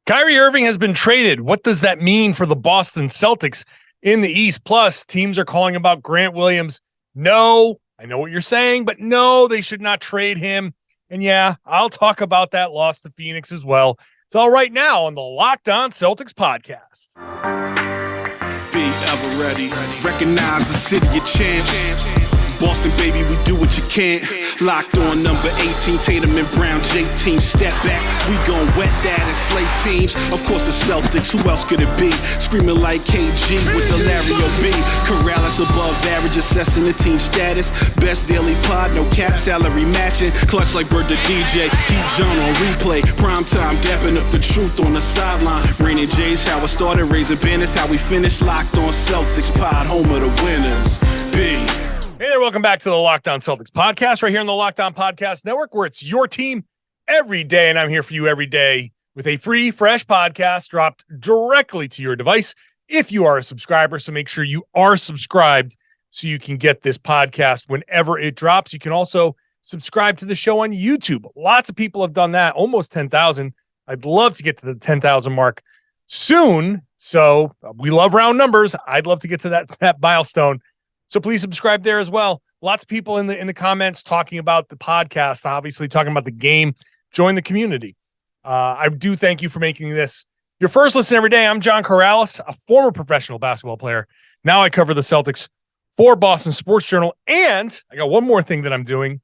Kyrie Irving has been traded. What does that mean for the Boston Celtics in the East? Plus, teams are calling about Grant Williams. No, I know what you're saying, but no, they should not trade him. And yeah, I'll talk about that loss to Phoenix as well. It's all right now on the Locked On Celtics podcast. Be ever ready. Recognize the city of champs. Boston, baby, we do what you can't. Locked on number 18, Tatum and Brown, J-team, step back. We gon' wet that and slay teams. Of course, the Celtics, who else could it be? Screaming like KG with the Larry O.B. Karalis above average, assessing the team status. Best daily pod, no cap, salary matching. Clutch like Bird the DJ, keep John on replay. Prime time, dapping up the truth on the sideline. Raining J's, how it started, raising banners, how we finished. Locked on Celtics pod, home of the winners. B. Hey there, welcome back to the Locked On Celtics podcast right here on the Locked On Podcast Network, where it's your team every day, and I'm here for you every day with a free, fresh podcast dropped directly to your device if you are a subscriber. So make sure you are subscribed so you can get this podcast whenever it drops. You can also subscribe to the show on YouTube. Lots of people have done that, almost 10,000. I'd love to get to the 10,000 mark soon. So we love round numbers. I'd love to get to that milestone. So please subscribe there as well. Lots of people in the comments talking about the podcast, obviously talking about the game. Join the community. I do thank you for making this your first listen every day. I'm John Karalis, a former professional basketball player. Now I cover the Celtics for Boston Sports Journal. And I got one more thing that I'm doing.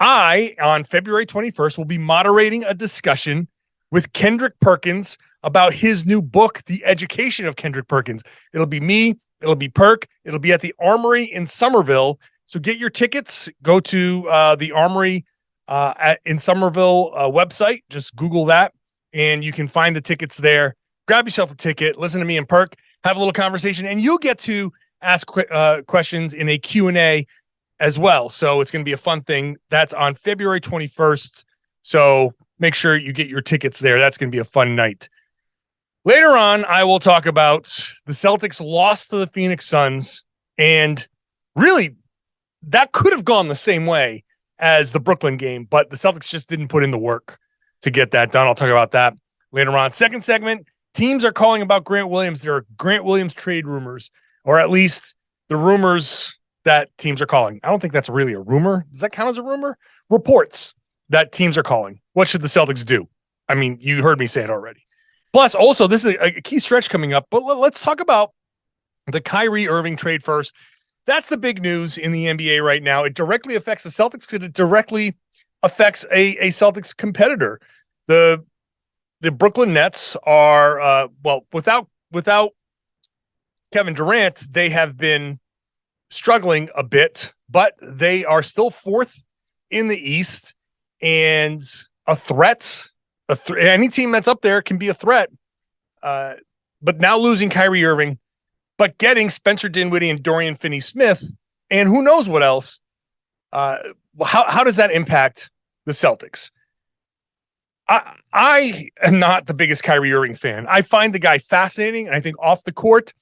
On February 21st, will be moderating a discussion with Kendrick Perkins about his new book, The Education of Kendrick Perkins. It'll be me. It'll be Perk. It'll be at the Armory in Somerville. So get your tickets. Go to the Armory in Somerville website. Just Google that, and you can find the tickets there. Grab yourself a ticket. Listen to me and Perk. Have a little conversation, and you'll get to ask questions in a Q&A as well. So it's going to be a fun thing. That's on February 21st. So make sure you get your tickets there. That's going to be a fun night. Later on, I will talk about the Celtics lost to the Phoenix Suns, and really, that could have gone the same way as the Brooklyn game, but the Celtics just didn't put in the work to get that done. I'll talk about that later on. Second segment, teams are calling about Grant Williams. There are Grant Williams trade rumors, or at least the rumors that teams are calling. I don't think that's really a rumor. Does that count as a rumor? Reports that teams are calling. What should the Celtics do? I mean, you heard me say it already. Plus, also, this is a key stretch coming up, but let's talk about the Kyrie Irving trade first. That's the big news in the NBA right now. It directly affects the Celtics because it directly affects a Celtics competitor. The Brooklyn Nets are, without Kevin Durant, they have been struggling a bit, but they are still fourth in the East and a threat. Any team that's up there can be a threat, but now losing Kyrie Irving, but getting Spencer Dinwiddie and Dorian Finney-Smith, and who knows what else. How does that impact the Celtics? I am not the biggest Kyrie Irving fan. I find the guy fascinating, and I think off the court,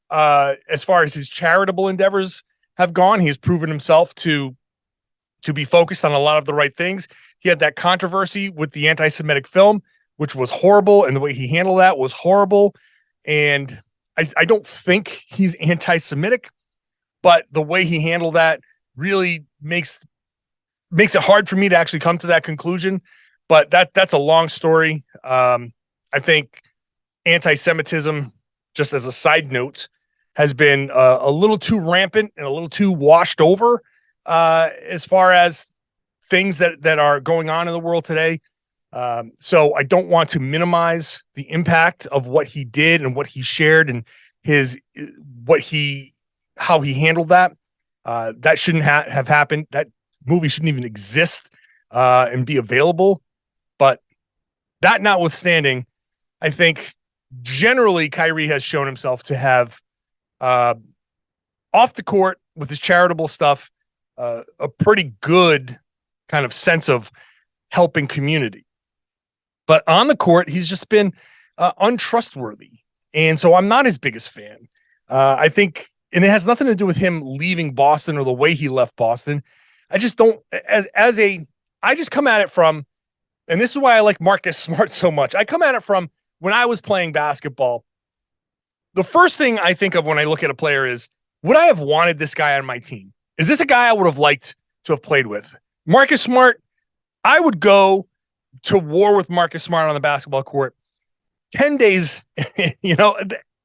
as far as his charitable endeavors have gone, he's proven himself to be focused on a lot of the right things. He had that controversy with the anti-Semitic film, which was horrible, and the way he handled that was horrible. And I don't think he's anti-Semitic, but the way he handled that really makes it hard for me to actually come to that conclusion. But that's a long story. I think anti-Semitism, just as a side note, has been a little too rampant and a little too washed over as far as things that are going on in the world today. So I don't want to minimize the impact of what he did and what he shared and how he handled that. That shouldn't have happened. That movie shouldn't even exist and be available. But that notwithstanding, I think generally Kyrie has shown himself to have off the court with his charitable stuff, a pretty good kind of sense of helping community. But on the court, he's just been untrustworthy. And so I'm not his biggest fan. I think, and it has nothing to do with him leaving Boston or the way he left Boston. I just don't, I just come at it from, and this is why I like Marcus Smart so much. I come at it from when I was playing basketball, the first thing I think of when I look at a player is, would I have wanted this guy on my team? Is this a guy I would have liked to have played with? Marcus Smart, I would go to war with Marcus Smart on the basketball court 10 days,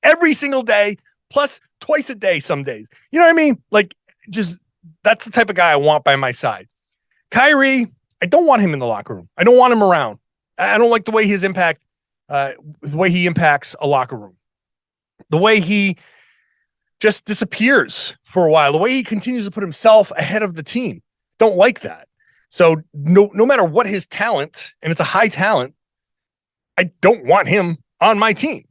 every single day, plus twice a day some days. You know what I mean? Like, just that's the type of guy I want by my side. Kyrie, I don't want him in the locker room. I don't want him around. I don't like the way the way he impacts a locker room. The way he just disappears for a while. The way he continues to put himself ahead of the team. Don't like that. So no matter what his talent, and it's a high talent, I don't want him on my team.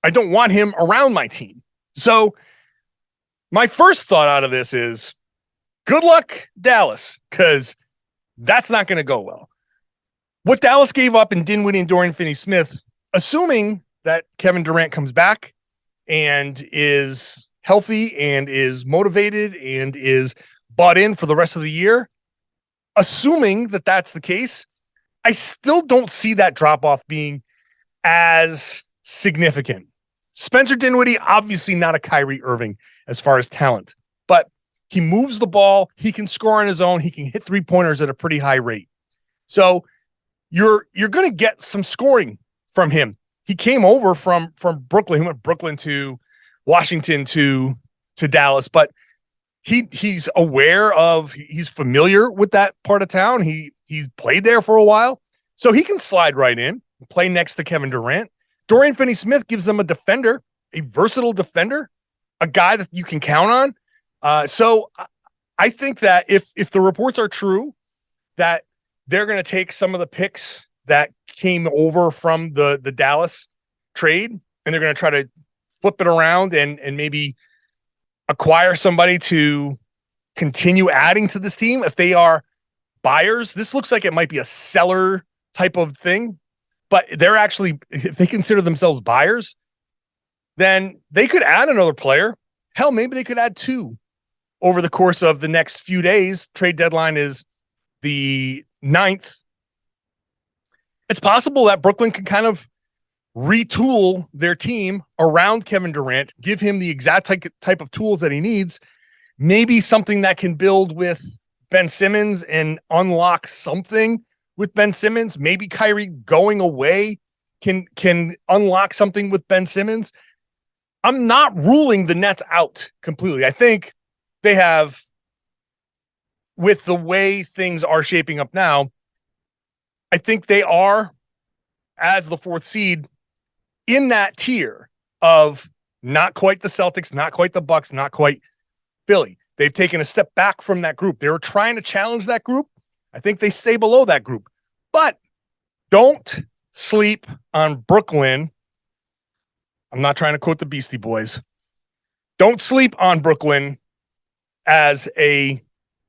I don't want him around my team. So my first thought out of this is, good luck, Dallas, because that's not going to go well. What Dallas gave up in Dinwiddie and Dorian Finney-Smith, assuming that Kevin Durant comes back and is healthy and is motivated and is bought in for the rest of the year, assuming that that's the case, I still don't see that drop-off being as significant. Spencer Dinwiddie, obviously not a Kyrie Irving as far as talent, but he moves the ball. He can score on his own. He can hit three-pointers at a pretty high rate. So you're going to get some scoring from him. He came over from Brooklyn. He went Brooklyn to Washington to Dallas, but he's aware of, he's familiar with that part of town. He's played there for a while, so he can slide right in, play next to Kevin Durant. Dorian Finney-Smith gives them a defender, a versatile defender, a guy that you can count on. So I think that if the reports are true, that they're going to take some of the picks that came over from the Dallas trade, and they're going to try to flip it around and maybe acquire somebody to continue adding to this team. If they are buyers, this looks like it might be a seller type of thing, but they're actually, if they consider themselves buyers, then they could add another player. Hell, maybe they could add two over the course of the next few days. Trade deadline is the 9th. It's possible that Brooklyn could kind of retool their team around Kevin Durant, give him the exact type of tools that he needs, maybe something that can build with Ben Simmons and unlock something with Ben Simmons. Maybe Kyrie going away can unlock something with Ben Simmons. I'm not ruling the Nets out completely. I think they have, with the way things are shaping up now, I think they are, as the 4th seed, in that tier of not quite the Celtics, not quite the Bucks, not quite Philly. They've taken a step back from that group. They were trying to challenge that group. I think they stay below that group. But don't sleep on Brooklyn. I'm not trying to quote the Beastie Boys. Don't sleep on Brooklyn as a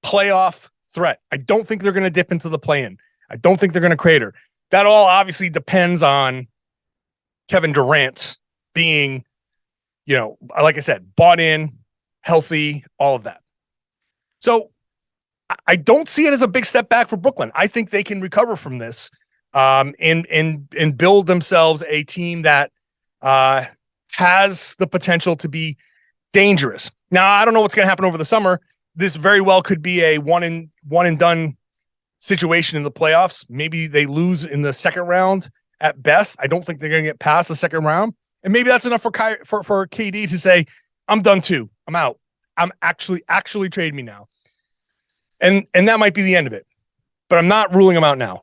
playoff threat. I don't think they're going to dip into the play-in. I don't think they're going to crater. That all obviously depends on Kevin Durant being, like I said, bought in, healthy, all of that. So I don't see it as a big step back for Brooklyn. I think they can recover from this and build themselves a team that has the potential to be dangerous. Now, I don't know what's going to happen over the summer. This very well could be a one and done situation in the playoffs. Maybe they lose in the second round at best. I don't think they're going to get past the second round. And maybe that's enough for KD to say, I'm done too. I'm out. I'm actually trade me now. And that might be the end of it. But I'm not ruling them out now.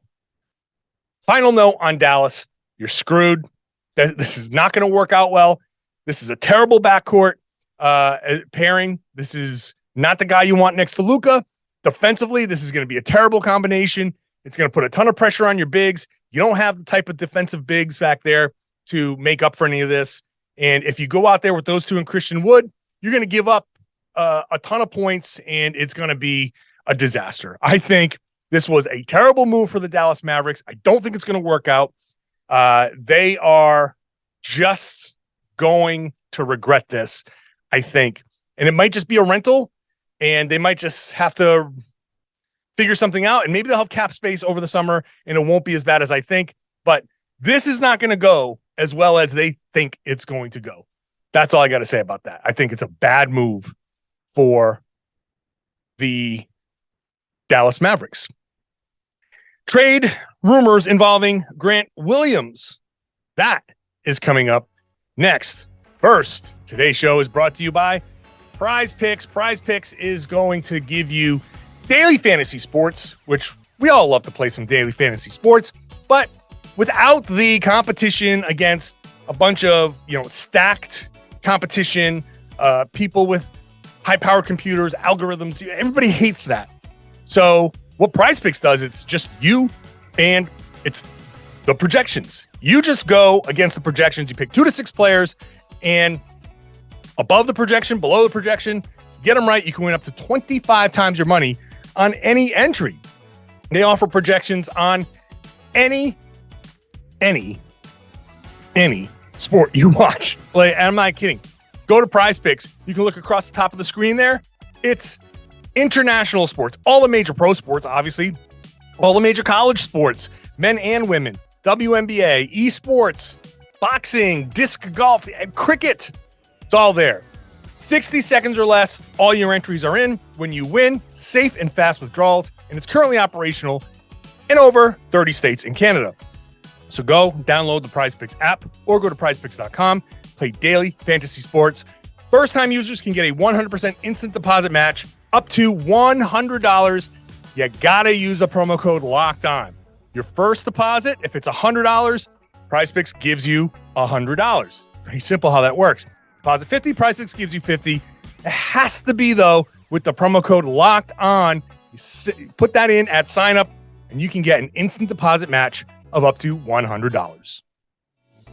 Final note on Dallas. You're screwed. This is not going to work out well. This is a terrible backcourt pairing. This is not the guy you want next to Luka. Defensively, this is going to be a terrible combination. It's going to put a ton of pressure on your bigs. You don't have the type of defensive bigs back there to make up for any of this. And if you go out there with those two and Christian Wood, you're going to give up a ton of points, and it's going to be a disaster. I think this was a terrible move for the Dallas Mavericks. I don't think it's going to work out. They are just going to regret this, I think. And it might just be a rental, and they might just have to figure something out, and maybe they'll have cap space over the summer, and it won't be as bad as I think. But this is not going to go as well as they think it's going to go. That's all I got to say about that. I think it's a bad move for the Dallas Mavericks. Trade rumors involving Grant Williams. That is coming up next. First, today's show is brought to you by PrizePicks. PrizePicks is going to give you daily fantasy sports, which we all love to play some daily fantasy sports, but without the competition against a bunch of, stacked competition, people with high-powered computers, algorithms. Everybody hates that. So what PrizePicks does, it's just you and it's the projections. You just go against the projections. You pick 2 to 6 players, and above the projection, below the projection, get them right. You can win up to 25 times your money on any entry. They offer projections on any sport you watch. Like, I'm not kidding. Go to PrizePicks. You can look across the top of the screen there. It's international sports, all the major pro sports, obviously, all the major college sports, men and women, WNBA, esports, boxing, disc golf, cricket. It's all there. 60 seconds or less, all your entries are in. When you win, safe and fast withdrawals, and it's currently operational in over 30 states in Canada. So go download the PrizePicks app or go to prizepicks.com, play daily fantasy sports. First-time users can get a 100% instant deposit match up to $100. You gotta use the promo code Locked On. Your first deposit, if it's $100, PrizePicks gives you $100. Very simple how that works. Deposit 50, PrizePicks gives you 50. It has to be, though, with the promo code Locked On. You put that in at sign up, and you can get an instant deposit match of up to $100.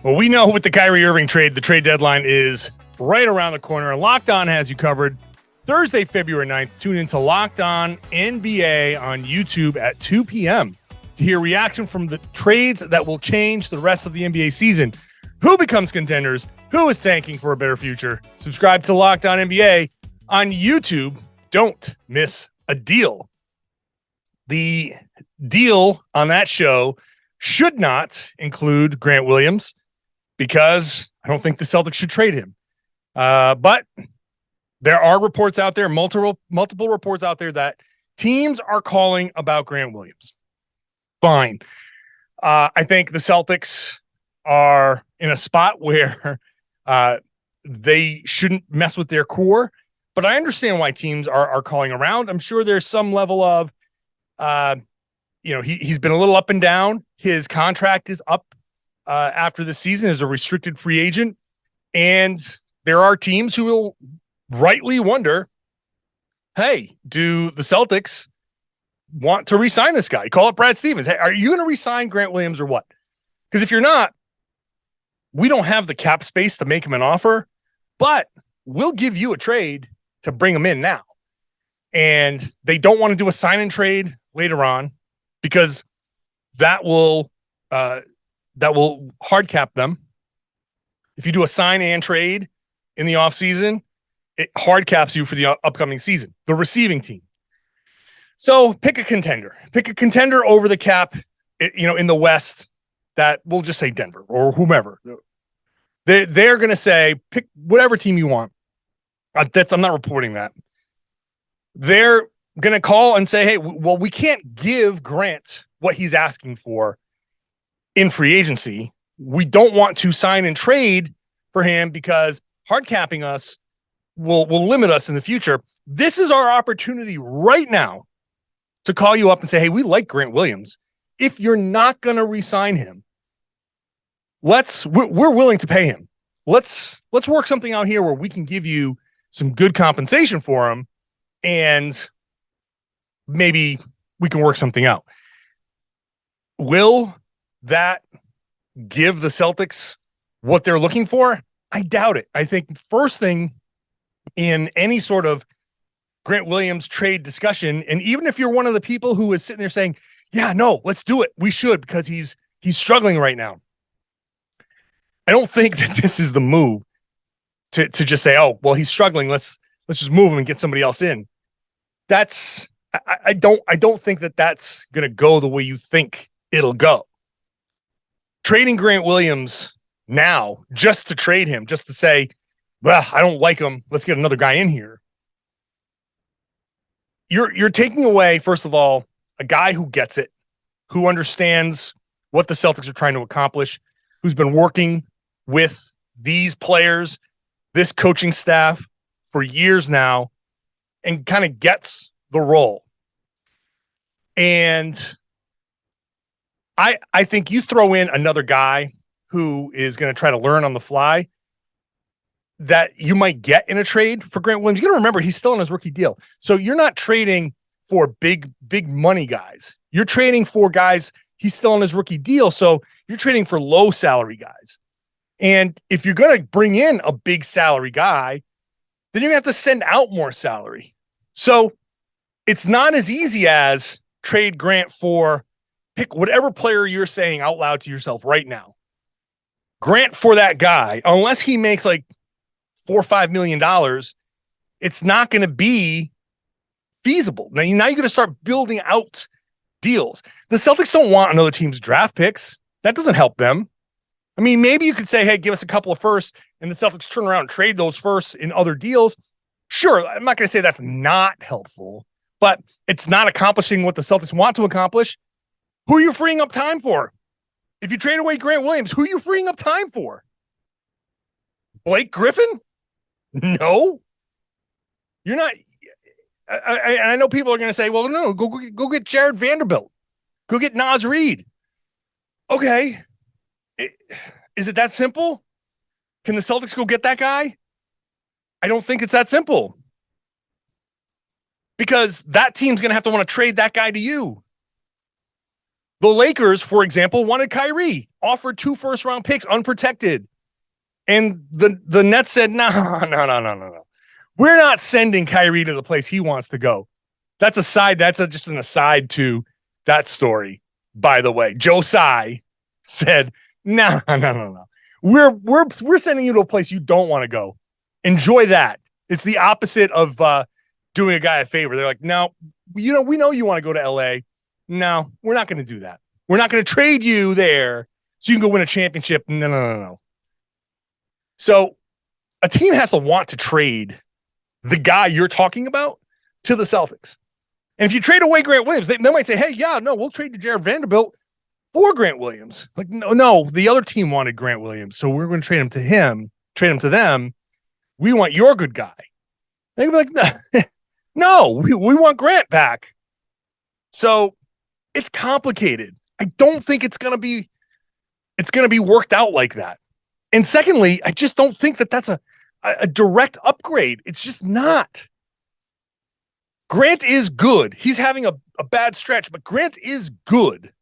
Well, we know with the Kyrie Irving trade, the trade deadline is right around the corner, and Locked On has you covered. Thursday, February 9th, tune into Locked On NBA on YouTube at 2 p.m. to hear reaction from the trades that will change the rest of the NBA season. Who becomes contenders? Who is tanking for a better future? Subscribe to Locked On NBA on YouTube. Don't miss a deal. The deal on that show should not include Grant Williams because I don't think the Celtics should trade him. But there are reports out there, multiple reports out there that teams are calling about Grant Williams. Fine. I think the Celtics are in a spot where they shouldn't mess with their core, but I understand why teams are calling around. I'm sure there's some level of, he's been a little up and down. His contract is up after the season as a restricted free agent. And there are teams who will rightly wonder, hey, do the Celtics want to re-sign this guy? Call up Brad Stevens. Hey, are you going to re-sign Grant Williams or what? Because if you're not, we don't have the cap space to make him an offer, but we'll give you a trade to bring him in now. And they don't want to do a sign and trade later on because that will hard cap them. If you do a sign and trade in the offseason, it hard caps you for the upcoming season, the receiving team. So pick a contender over the cap, in the West. That we'll just say Denver or whomever. They're going to say, pick whatever team you want. I'm not reporting that. They're going to call and say, hey, well, we can't give Grant what he's asking for in free agency. We don't want to sign and trade for him because hard capping us will limit us in the future. This is our opportunity right now to call you up and say, hey, we like Grant Williams. If you're not going to re-sign him, we're willing to pay him. Let's work something out here where we can give you some good compensation for him, and maybe we can work something out. Will that give the Celtics what they're looking for? I doubt it. I think first thing in any sort of Grant Williams trade discussion, and even if you're one of the people who is sitting there saying, yeah, no, let's do it, we should, because he's struggling right now. I don't think that this is the move to just say, oh, well, he's struggling. Let's just move him and get somebody else in. I don't think that that's going to go the way you think it'll go. Trading Grant Williams now just to trade him, just to say, well, I don't like him. Let's get another guy in here. You're taking away, first of all, a guy who gets it, who understands what the Celtics are trying to accomplish, who's been working with these players, this coaching staff for years now, and kind of gets the role. And I think you throw in another guy who is going to try to learn on the fly that you might get in a trade for Grant Williams. You got to remember, he's still on his rookie deal. So you're not trading for big money guys. You're trading for guys. He's still on his rookie deal. So you're trading for low salary guys. And if you're going to bring in a big salary guy, then you're going to have to send out more salary. So it's not as easy as trade Grant for, pick whatever player you're saying out loud to yourself right now. Grant for that guy, unless he makes like $4 or $5 million, it's not going to be feasible. Now you're going to start building out deals. The Celtics don't want another team's draft picks. That doesn't help them. I mean, maybe you could say, hey, give us a couple of firsts, and the Celtics turn around and trade those firsts in other deals. Sure, I'm not going to say that's not helpful, but it's not accomplishing what the Celtics want to accomplish. Who are you freeing up time for? If you trade away Grant Williams, who are you freeing up time for? Blake Griffin? No. You're not. I know people are going to say, well, no, go get Jared Vanderbilt. Go get Naz Reid. Okay. Is it that simple? Can the Celtics go get that guy? I don't think it's that simple. Because that team's going to have to want to trade that guy to you. The Lakers, for example, wanted Kyrie, offered 2 first-round picks unprotected. And the Nets said, no. We're not sending Kyrie to the place he wants to go. That's just an aside to that story, by the way. Joe Tsai said, no. We're sending you to a place you don't want to go. Enjoy that. It's the opposite of doing a guy a favor. They're like, no, we know you want to go to LA. No, we're not going to do that. We're not going to trade you there so you can go win a championship. No. So a team has to want to trade the guy you're talking about to the Celtics. And if you trade away Grant Williams, they might say, hey, yeah, no, we'll trade to Jared Vanderbilt for Grant Williams. Like, no, the other team wanted Grant Williams, so we're going to trade him to them. We want your good guy. They'd be like, no, we want Grant back. So it's complicated. I don't think it's going to be worked out like that. And secondly, I just don't think that that's a direct upgrade. It's just not. Grant is good. He's having a bad stretch, but Grant is good.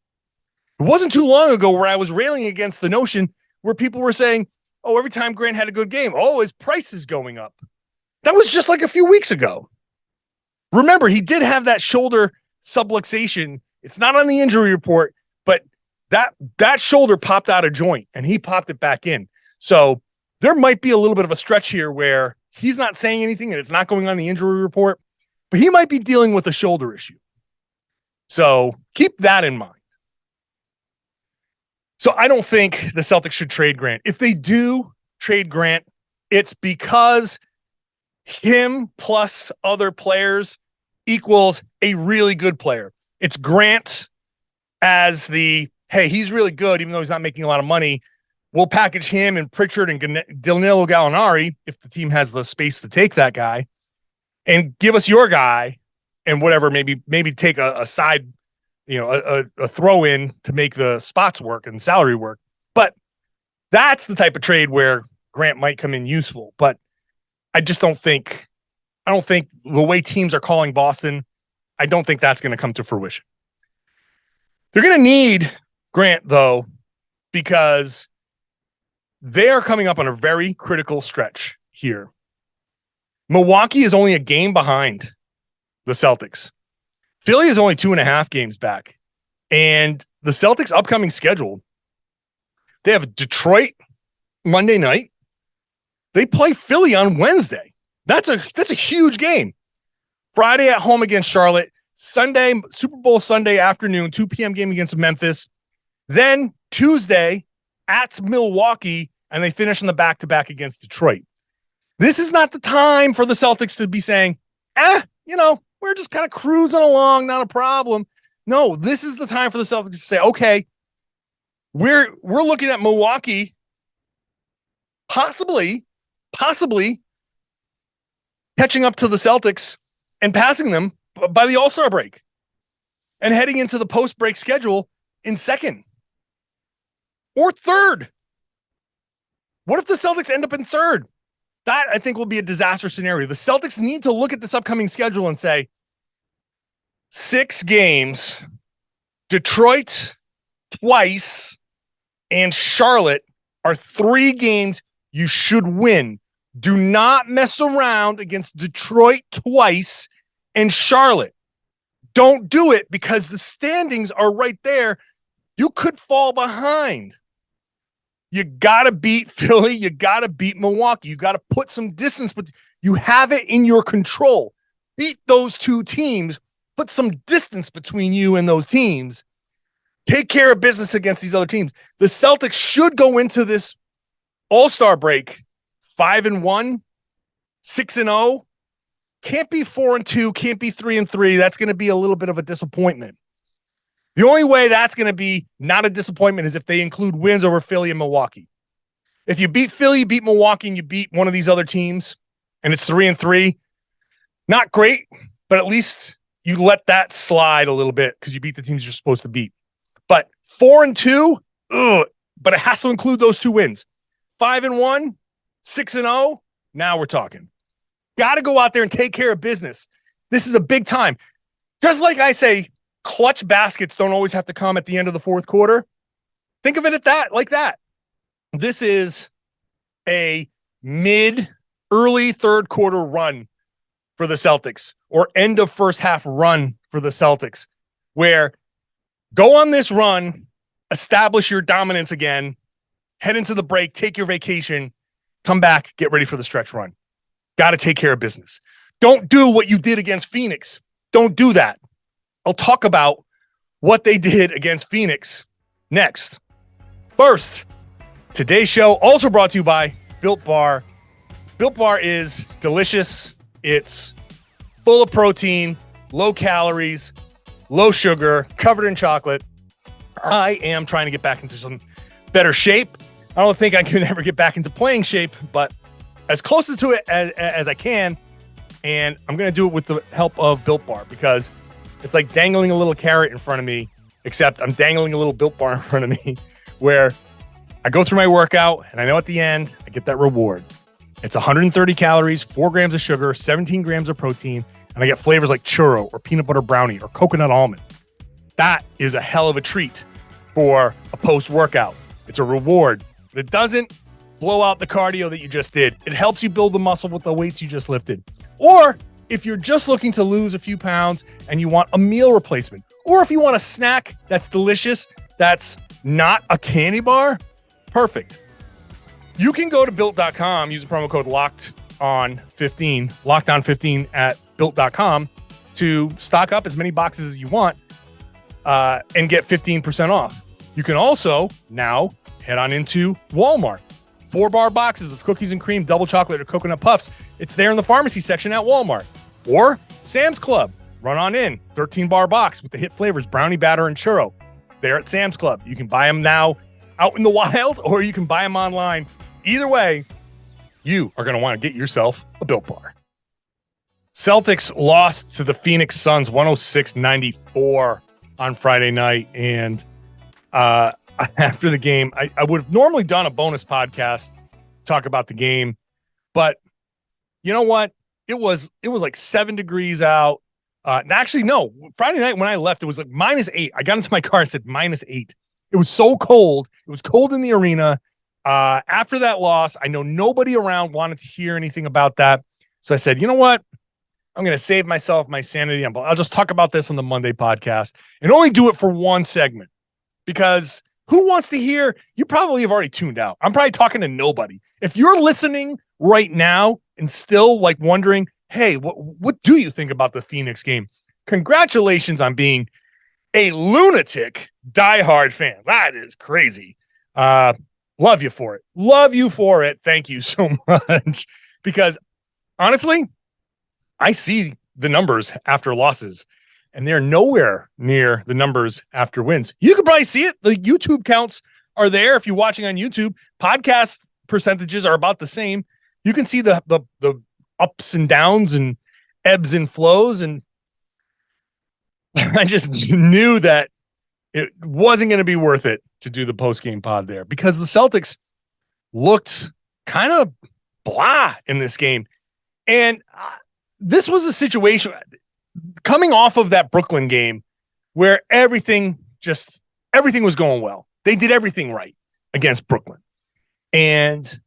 It wasn't too long ago where I was railing against the notion where people were saying, oh, every time Grant had a good game, oh, his price is going up. That was just like a few weeks ago. Remember, he did have that shoulder subluxation. It's not on the injury report, but that shoulder popped out of joint and he popped it back in. So there might be a little bit of a stretch here where he's not saying anything and it's not going on the injury report, but he might be dealing with a shoulder issue. So keep that in mind. So I don't think the Celtics should trade Grant. If they do trade Grant, it's because him plus other players equals a really good player. It's Grant as the, hey, he's really good, even though he's not making a lot of money. We'll package him and Pritchard and Danilo Gallinari, if the team has the space to take that guy, and give us your guy and whatever, maybe take a side, a throw in to make the spots work and salary work. But that's the type of trade where Grant might come in useful. But I don't think the way teams are calling Boston, I don't think that's going to come to fruition. They're going to need Grant, though, because they are coming up on a very critical stretch here. Milwaukee is only a game behind the Celtics. Philly is only 2.5 games back. And the Celtics' upcoming schedule, they have Detroit Monday night. They play Philly on Wednesday. That's a huge game. Friday at home against Charlotte. Sunday, Super Bowl Sunday afternoon, 2 p.m. game against Memphis. Then Tuesday at Milwaukee and they finish in the back-to-back against Detroit. This is not the time for the Celtics to be saying, we're just kind of cruising along, not a problem. No, this is the time for the Celtics to say, okay, we're looking at Milwaukee possibly catching up to the Celtics and passing them by the All-Star break and heading into the post-break schedule in second or third. What if the Celtics end up in third? That, I think, will be a disaster scenario. The Celtics need to look at this upcoming schedule and say, 6 games, Detroit twice, and Charlotte are 3 games you should win. Do not mess around against Detroit twice and Charlotte. Don't do it because the standings are right there. You could fall behind. You got to beat Philly. You got to beat Milwaukee. You got to put some distance, but you have it in your control. Beat those 2 teams. Put some distance between you and those teams. Take care of business against these other teams. The Celtics should go into this All-Star break 5-1, 6-0. Can't be 4-2. Can't be 3-3. That's going to be a little bit of a disappointment. The only way that's going to be not a disappointment is if they include wins over Philly and Milwaukee. If you beat Philly, you beat Milwaukee, and you beat one of these other teams, and it's 3-3, not great, but at least you let that slide a little bit because you beat the teams you're supposed to beat. But 4-2, but it has to include those 2 wins. 5-1, 6-0, now we're talking. Got to go out there and take care of business. This is a big time. Just like I say, clutch baskets don't always have to come at the end of the fourth quarter. Think of it like that. This is a early third quarter run for the Celtics, or end of first half run for the Celtics, where go on this run, establish your dominance again, head into the break, take your vacation, come back, get ready for the stretch run. Got to take care of business. Don't do what you did against Phoenix. Don't do that. I'll talk about what they did against Phoenix next. First, today's show also brought to you by Built Bar. Built Bar is delicious. It's full of protein, low calories, low sugar, covered in chocolate. I am trying to get back into some better shape. I don't think I can ever get back into playing shape, but as close to it as I can. And I'm going to do it with the help of Built Bar because it's like dangling a little carrot in front of me, except I'm dangling a little Built Bar in front of me where I go through my workout and I know at the end I get that reward. It's 130 calories, 4 grams of sugar, 17 grams of protein, and I get flavors like churro or peanut butter brownie or coconut almond. That is a hell of a treat for a post-workout. It's a reward, but it doesn't blow out the cardio that you just did. It helps you build the muscle with the weights you just lifted. Or if you're just looking to lose a few pounds and you want a meal replacement, or if you want a snack that's delicious, that's not a candy bar, perfect. You can go to built.com, use the promo code LOCKEDON15 at built.com to stock up as many boxes as you want and get 15% off. You can also now head on into Walmart. 4-bar boxes of cookies and cream, double chocolate, or coconut puffs. It's there in the pharmacy section at Walmart. Or Sam's Club. Run on in. 13-bar box with the hit flavors, brownie batter and churro. It's there at Sam's Club. You can buy them now out in the wild, or you can buy them online. Either way, you are going to want to get yourself a Built Bar. Celtics lost to the Phoenix Suns 106-94 on Friday night. And after the game, I would have normally done a bonus podcast, talk about the game. But you know what? It was like 7 degrees out. Actually, no. Friday night when I left, it was like -8. I got into my car and said -8. It was so cold. It was cold in the arena. After that loss, I know nobody around wanted to hear anything about that. So I said, you know what? I'm going to save myself my sanity. I'll just talk about this on the Monday podcast and only do it for one segment because who wants to hear? You probably have already tuned out. I'm probably talking to nobody. If you're listening right now and still like wondering, hey, what do you think about the Phoenix game? Congratulations on being a lunatic diehard fan. That is crazy. Love you for it. Love you for it. Thank you so much. Because honestly, I see the numbers after losses, and they're nowhere near the numbers after wins. You could probably see it. The YouTube counts are there. If you're watching on YouTube, podcast percentages are about the same. You can see the ups and downs and ebbs and flows. And I just knew that it wasn't going to be worth it to do the post-game pod there because the Celtics looked kind of blah in this game. And this was a situation coming off of that Brooklyn game where everything was going well. They did everything right against Brooklyn. And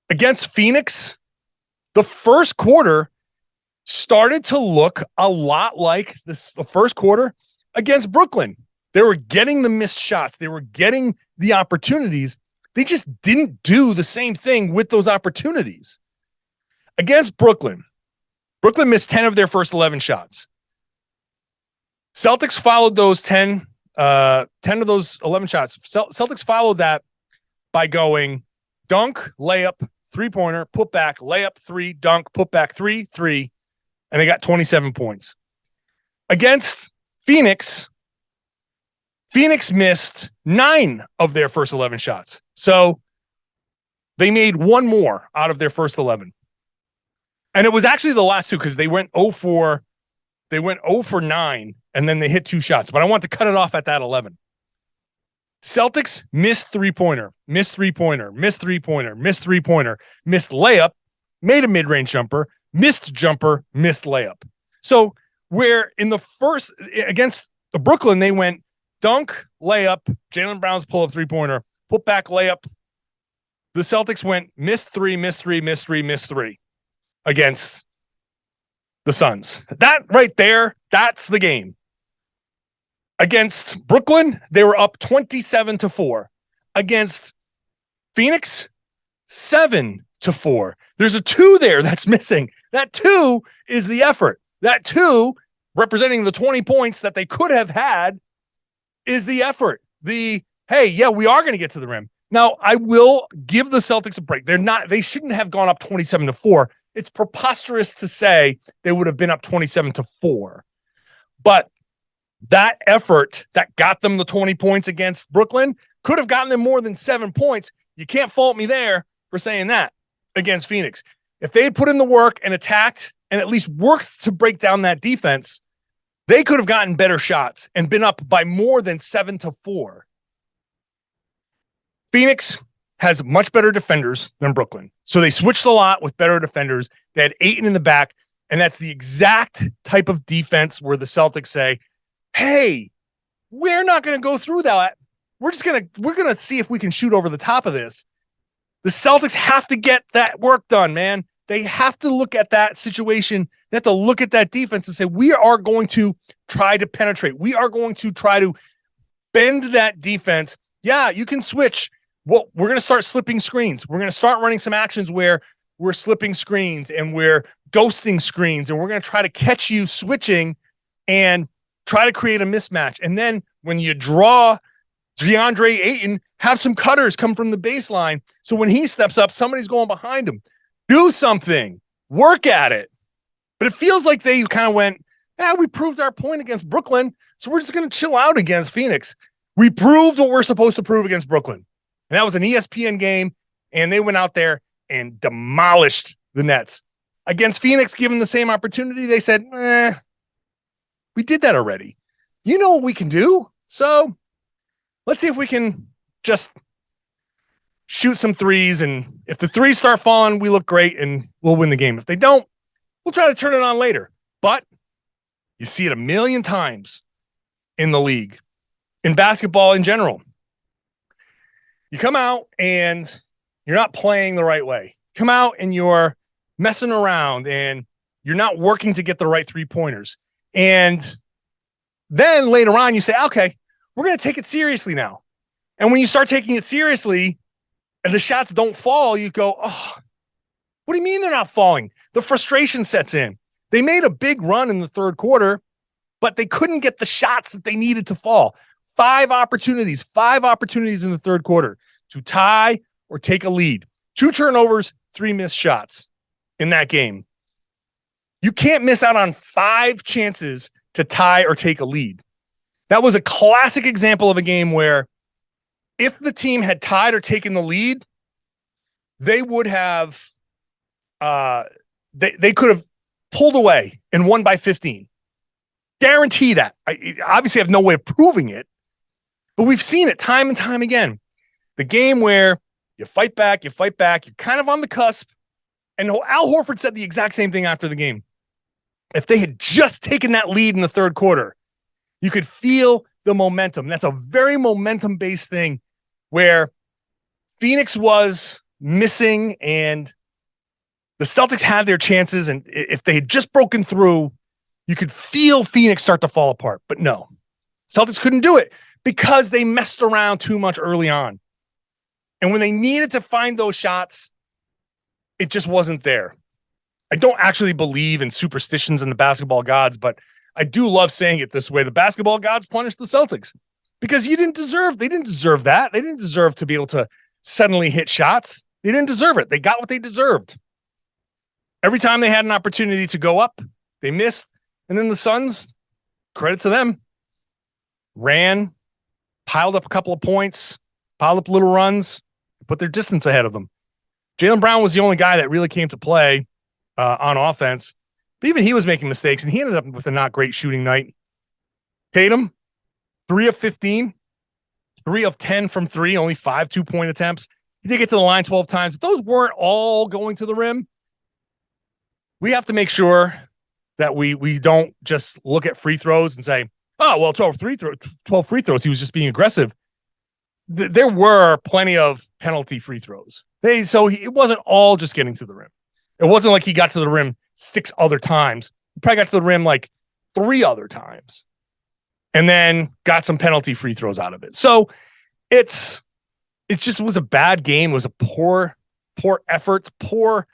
against Phoenix, the first quarter started to look a lot like the first quarter against Brooklyn. They were getting the missed shots. They were getting the opportunities. They just didn't do the same thing with those opportunities. Against Brooklyn missed 10 of their first 11 shots. Celtics followed those 10 of those 11 shots. Celtics followed that by going dunk, layup, three-pointer, put back, layup, three, dunk, put back, three, and they got 27 points. Against Phoenix missed 9 of their first 11 shots. So they made one more out of their first 11. And it was actually the last two because they went 0 for 9, and then they hit 2 shots. But I want to cut it off at that 11. Celtics missed three-pointer, missed three-pointer, missed three-pointer, missed three-pointer, missed layup, made a mid-range jumper, missed jumper, missed layup. So where in the first against Brooklyn, they went dunk, layup, Jaylen Brown's pull-up three-pointer, put back layup. The Celtics went missed three, missed three, missed three, missed three against the Suns. That right there, that's the game. Against Brooklyn, they were up 27-4. Against Phoenix, 7-4. There's a 2 there that's missing. That 2 is the effort. That 2, representing the 20 points that they could have had, is the effort. Hey, yeah, we are going to get to the rim. Now, I will give the Celtics a break. They shouldn't have gone up 27-4. It's preposterous to say they would have been up 27-4. But that effort that got them the 20 points against Brooklyn could have gotten them more than 7 points. You can't fault me there for saying that against Phoenix. If they had put in the work and attacked and at least worked to break down that defense, they could have gotten better shots and been up by more than 7-4. Phoenix has much better defenders than Brooklyn. So they switched a lot with better defenders. They had Ayton in the back, and that's the exact type of defense where the Celtics say, hey, we're not going to go through that. We're going to see if we can shoot over the top of this. The Celtics have to get that work done, man. They have to look at that situation. They have to look at that defense and say, we are going to try to penetrate. We are going to try to bend that defense. Yeah, you can switch. Well, we're going to start slipping screens. We're going to start running some actions where we're slipping screens and we're ghosting screens, and we're going to try to catch you switching and try to create a mismatch. And then when you draw DeAndre Ayton, have some cutters come from the baseline. So when he steps up, somebody's going behind him. Do something. Work at it. But it feels like they kind of went, we proved our point against Brooklyn, so we're just going to chill out against Phoenix. We proved what we're supposed to prove against Brooklyn. And that was an ESPN game, and they went out there and demolished the Nets. Against Phoenix, given the same opportunity, they said, we did that already. You know what we can do. So let's see if we can just shoot some threes. And if the threes start falling, we look great and we'll win the game. If they don't, we'll try to turn it on later. But you see it a million times in the league, in basketball in general. You come out and you're not playing the right way. Come out and you're messing around and you're not working to get the right 3-pointers. And then later on, you say, okay, we're going to take it seriously now. And when you start taking it seriously and the shots don't fall, you go, oh, what do you mean they're not falling? The frustration sets in. They made a big run in the third quarter, but they couldn't get the shots that they needed to fall. 5 opportunities in the third quarter. to tie or take a lead. 2 turnovers, 3 missed shots in that game. You can't miss out on 5 chances to tie or take a lead. That was a classic example of a game where if the team had tied or taken the lead, they would have they could have pulled away and won by 15. Guarantee that. I obviously have no way of proving it, but we've seen it time and time again. The game where you fight back, you're kind of on the cusp. And Al Horford said the exact same thing after the game. If they had just taken that lead in the third quarter, you could feel the momentum. That's a very momentum-based thing where Phoenix was missing and the Celtics had their chances. And if they had just broken through, you could feel Phoenix start to fall apart. But no, Celtics couldn't do it because they messed around too much early on. And when they needed to find those shots, it just wasn't there. I don't actually believe in superstitions and the basketball gods, but I do love saying it this way. The basketball gods punished the Celtics because they didn't deserve that. They didn't deserve to be able to suddenly hit shots. They didn't deserve it. They got what they deserved. Every time they had an opportunity to go up, they missed. And then the Suns, credit to them, ran, piled up a couple of points, piled up little runs, put their distance ahead of them. Jaylen Brown was the only guy that really came to play on offense. But even he was making mistakes, and he ended up with a not great shooting night. Tatum, 3 of 15, 3 of 10 from 3, only 5 2-point attempts. He did get to the line 12 times. But those weren't all going to the rim. We have to make sure that we don't just look at free throws and say, oh, well, 12 free throws. He was just being aggressive. There were plenty of penalty free throws. It wasn't all just getting to the rim. It wasn't like he got to the rim 6 other times. He probably got to the rim like 3 other times and then got some penalty free throws out of it. So it just was a bad game. It was a poor effort, poor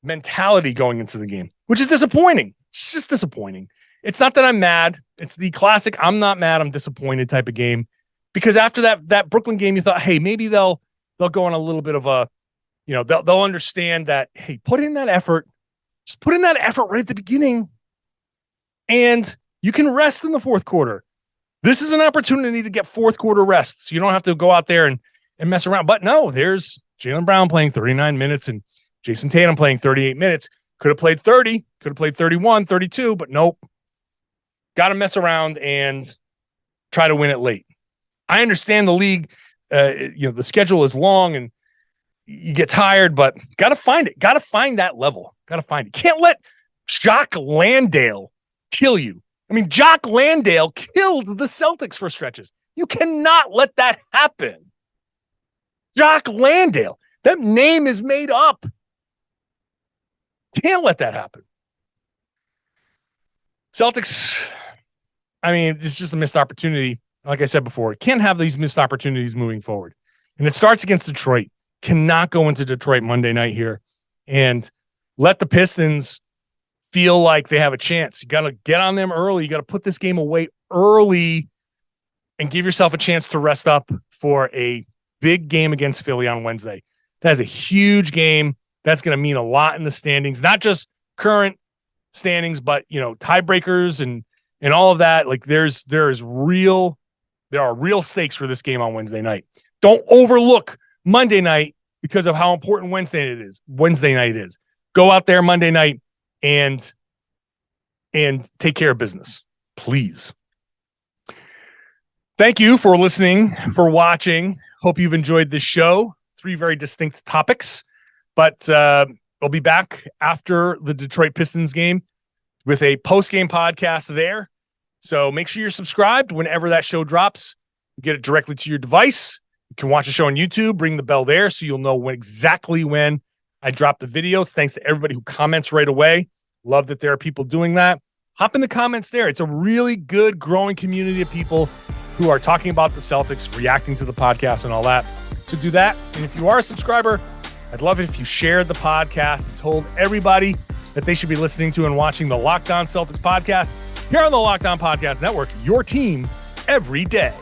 mentality going into the game, which is disappointing. It's just disappointing. It's not that I'm mad. It's the classic I'm not mad, I'm disappointed type of game. Because after that Brooklyn game, you thought, hey, maybe they'll go on a little bit of a, they'll understand that, hey, put in that effort. Just put in that effort right at the beginning, and you can rest in the fourth quarter. This is an opportunity to get fourth quarter rest, so you don't have to go out there and mess around. But no, there's Jaylen Brown playing 39 minutes and Jayson Tatum playing 38 minutes. Could have played 30, could have played 31, 32, but nope. Got to mess around and try to win it late. I understand the league, the schedule is long and you get tired, but got to find it. Got to find that level. Got to find it. Can't let Jock Landale kill you. I mean, Jock Landale killed the Celtics for stretches. You cannot let that happen. Jock Landale. That name is made up. Can't let that happen. Celtics, I mean, it's just a missed opportunity. Like I said before, can't have these missed opportunities moving forward. And it starts against Detroit. Cannot go into Detroit Monday night here and let the Pistons feel like they have a chance. You got to get on them early. You got to put this game away early and give yourself a chance to rest up for a big game against Philly on Wednesday. That is a huge game. That's going to mean a lot in the standings, not just current standings, but tiebreakers and all of that. Like there are real stakes for this game on Wednesday night. Don't overlook Monday night because of how important Wednesday night is. Go out there Monday night and take care of business, please. Thank you for listening, for watching. Hope you've enjoyed this show. 3 very distinct topics, but I'll be back after the Detroit Pistons game with a post-game podcast there. So make sure you're subscribed whenever that show drops. You get it directly to your device. You can watch the show on YouTube, ring the bell there so you'll know exactly when I drop the videos. Thanks to everybody who comments right away. Love that there are people doing that. Hop in the comments there. It's a really good growing community of people who are talking about the Celtics, reacting to the podcast and all that. So do that. And if you are a subscriber, I'd love it if you shared the podcast and told everybody that they should be listening to and watching the Locked On Celtics podcast here on the Locked On Podcast Network, your team every day.